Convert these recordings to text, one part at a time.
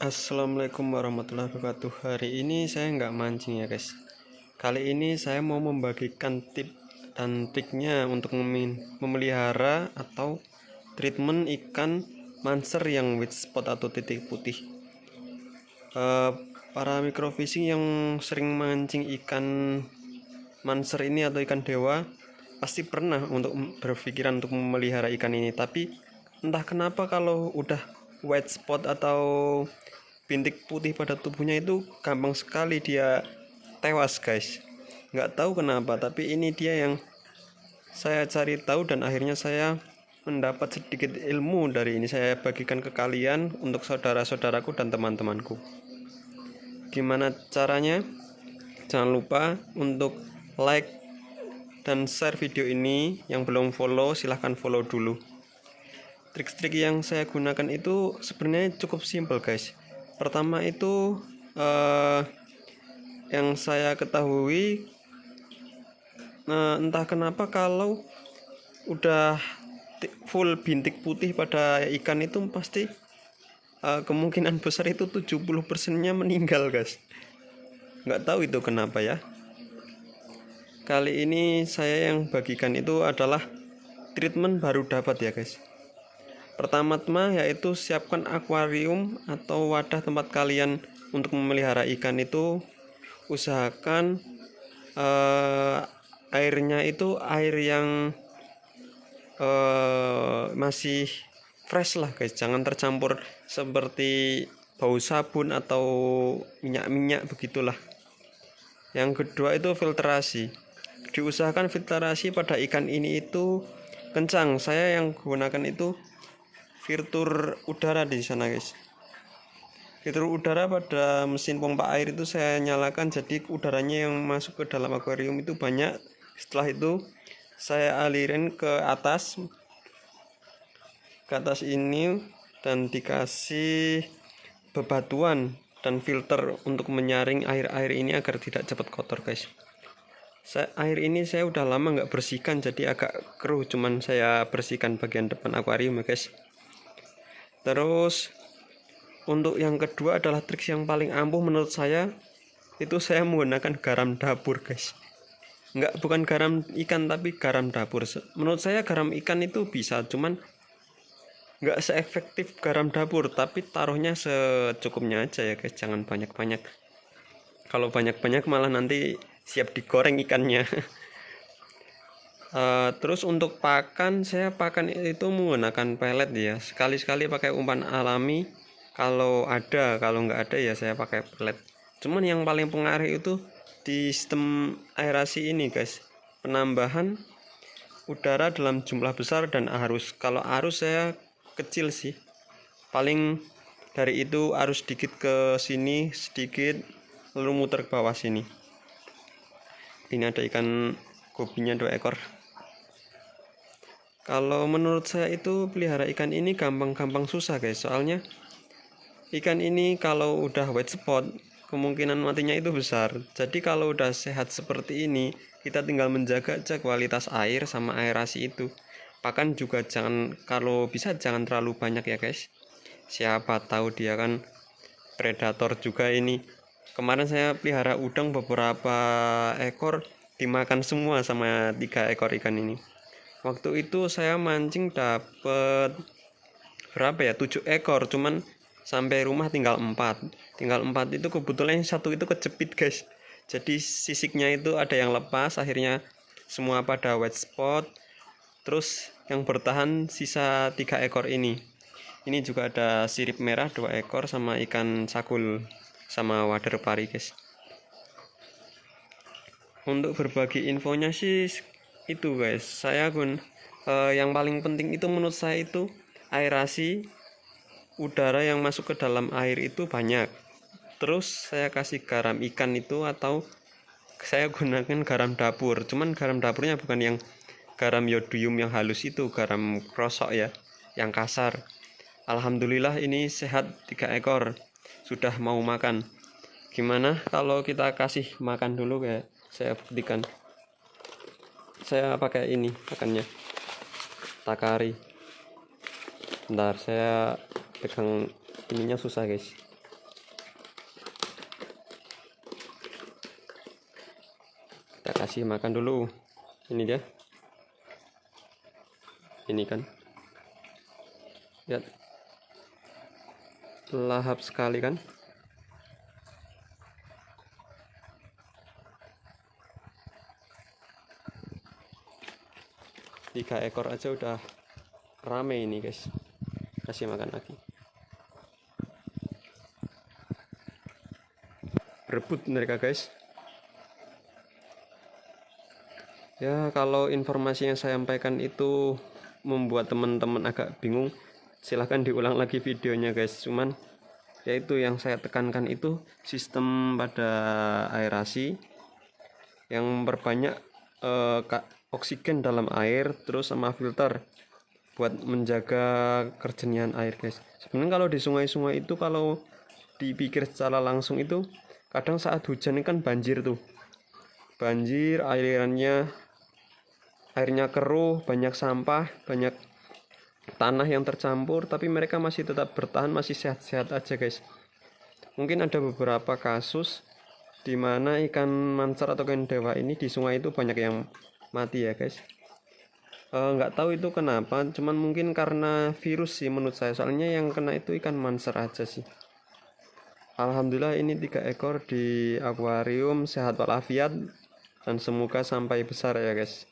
Assalamualaikum warahmatullahi wabarakatuh. Hari ini saya nggak mancing ya guys. Kali ini saya mau membagikan tip dan triknya untuk memelihara atau treatment ikan manser yang white spot atau titik putih. Para microfishing yang sering mancing ikan manser ini atau ikan dewa pasti pernah untuk berpikiran untuk memelihara ikan ini, tapi entah kenapa kalau udah white spot atau bintik putih pada tubuhnya itu gampang sekali dia tewas guys. Nggak tahu kenapa, tapi ini dia yang saya cari tahu dan akhirnya saya mendapat sedikit ilmu dari ini. Saya bagikan ke kalian untuk saudara-saudaraku dan teman-temanku. Gimana caranya? Jangan lupa untuk like dan share video ini. Yang belum follow silahkan follow dulu. Trik-trik yang saya gunakan itu sebenarnya cukup simpel guys. Pertama itu yang saya ketahui, entah kenapa kalau udah full bintik putih pada ikan itu pasti kemungkinan besar itu 70%-nya meninggal guys. Nggak tahu itu kenapa ya. Kali ini saya yang bagikan itu adalah treatment baru dapat ya guys. Pertama-tama yaitu siapkan akuarium atau wadah tempat kalian untuk memelihara ikan itu. Usahakan airnya itu air yang masih fresh lah guys, jangan tercampur seperti bau sabun atau minyak-minyak begitulah. Yang kedua itu filtrasi. Diusahakan filtrasi pada ikan ini itu kencang. Saya yang gunakan itu filter udara di sana guys. Filter udara pada mesin pompa air itu saya nyalakan, jadi udaranya yang masuk ke dalam akuarium itu banyak. Setelah itu saya alirin ke atas ini dan dikasih bebatuan dan filter untuk menyaring air-air ini agar tidak cepat kotor guys. Air ini saya udah lama nggak bersihkan, jadi agak keruh, cuman saya bersihkan bagian depan akuarium ya guys. Terus untuk yang kedua adalah trik yang paling ampuh menurut saya, itu saya menggunakan garam dapur guys. Bukan garam ikan tapi garam dapur. Menurut saya garam ikan itu bisa, cuman nggak seefektif garam dapur. Tapi taruhnya secukupnya aja ya guys, jangan banyak-banyak. Kalau banyak-banyak malah nanti siap digoreng ikannya. Terus untuk pakan, saya pakan itu menggunakan pelet ya. Sekali-sekali pakai umpan alami kalau ada, kalau nggak ada ya saya pakai pelet. Cuman yang paling pengaruh itu di sistem aerasi ini guys, penambahan udara dalam jumlah besar dan arus. Kalau arus saya kecil sih, paling dari itu arus sedikit ke sini sedikit lalu muter ke bawah sini. Ini ada ikan gobinya 2 ekor. Kalau menurut saya itu pelihara ikan ini gampang-gampang susah guys, soalnya ikan ini kalau udah white spot kemungkinan matinya itu besar. Jadi kalau udah sehat seperti ini, kita tinggal menjaga aja kualitas air sama aerasi itu. Pakan juga kalau bisa jangan terlalu banyak ya guys. Siapa tahu dia kan predator juga ini. Kemarin saya pelihara udang beberapa ekor, dimakan semua sama 3 ekor ikan ini. Waktu itu saya mancing dapet berapa ya, 7 ekor, cuman sampai rumah tinggal 4 itu kebetulan yang satu itu kejepit guys, jadi sisiknya itu ada yang lepas, akhirnya semua pada white spot. Terus yang bertahan sisa 3 ekor ini juga ada sirip merah 2 ekor sama ikan sakul sama wader pari guys. Untuk berbagi infonya sih itu guys, saya yang paling penting itu menurut saya itu aerasi udara yang masuk ke dalam air itu banyak. Terus saya kasih garam ikan itu, atau saya gunakan garam dapur, cuman garam dapurnya bukan yang garam yodium yang halus itu, garam krosok ya, yang kasar. Alhamdulillah ini sehat 3 ekor, sudah mau makan. Gimana kalau kita kasih makan dulu ya, saya buktikan. Saya pakai ini makannya, takari. Bentar, saya pegang ininya susah guys. kasih makan dulu. Ini dia, ini kan lihat, lahap sekali kan. Tiga ekor aja udah rame ini guys. Kasih makan lagi, berebut mereka guys. Ya, kalau informasi yang saya sampaikan itu membuat teman-teman agak bingung, silahkan diulang lagi videonya guys. Cuman yaitu yang saya tekankan itu sistem pada aerasi yang memperbanyak oksigen dalam air, terus sama filter buat menjaga kejernihan air guys. Sebenarnya kalau di sungai-sungai itu, kalau dipikir secara langsung itu, kadang saat hujan kan banjir tuh, banjir, airnya keruh, banyak sampah, banyak tanah yang tercampur, tapi mereka masih tetap bertahan, masih sehat-sehat aja guys. Mungkin ada beberapa kasus di mana ikan mancar atau ikan dewa ini di sungai itu banyak yang mati ya guys. Nggak tahu itu kenapa, cuman mungkin karena virus sih menurut saya, soalnya yang kena itu ikan mancar aja sih. Alhamdulillah ini 3 ekor di akuarium sehat walafiat, dan semoga sampai besar ya guys.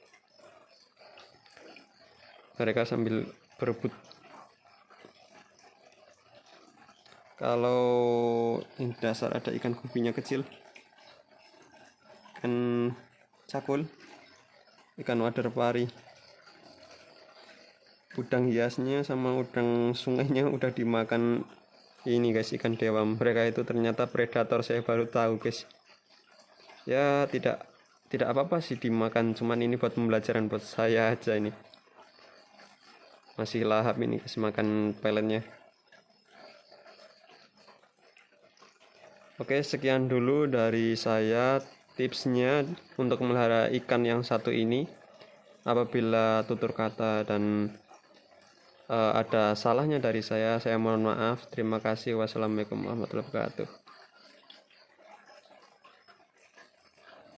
Mereka sambil berebut. Kalau di dasar ada ikan gupinya kecil, ikan cakul, ikan waderpari, udang hiasnya sama udang sungainya udah dimakan ini guys, ikan dewa. Mereka itu ternyata predator, saya baru tahu guys. Ya tidak apa-apa sih dimakan, cuman ini buat pembelajaran buat saya aja. Ini masih lahap ini, kasih makan peletnya. Oke, sekian dulu dari saya tipsnya untuk memelihara ikan yang satu ini. Apabila tutur kata dan ada salahnya dari saya mohon maaf. Terima kasih. Wassalamualaikum warahmatullahi wabarakatuh.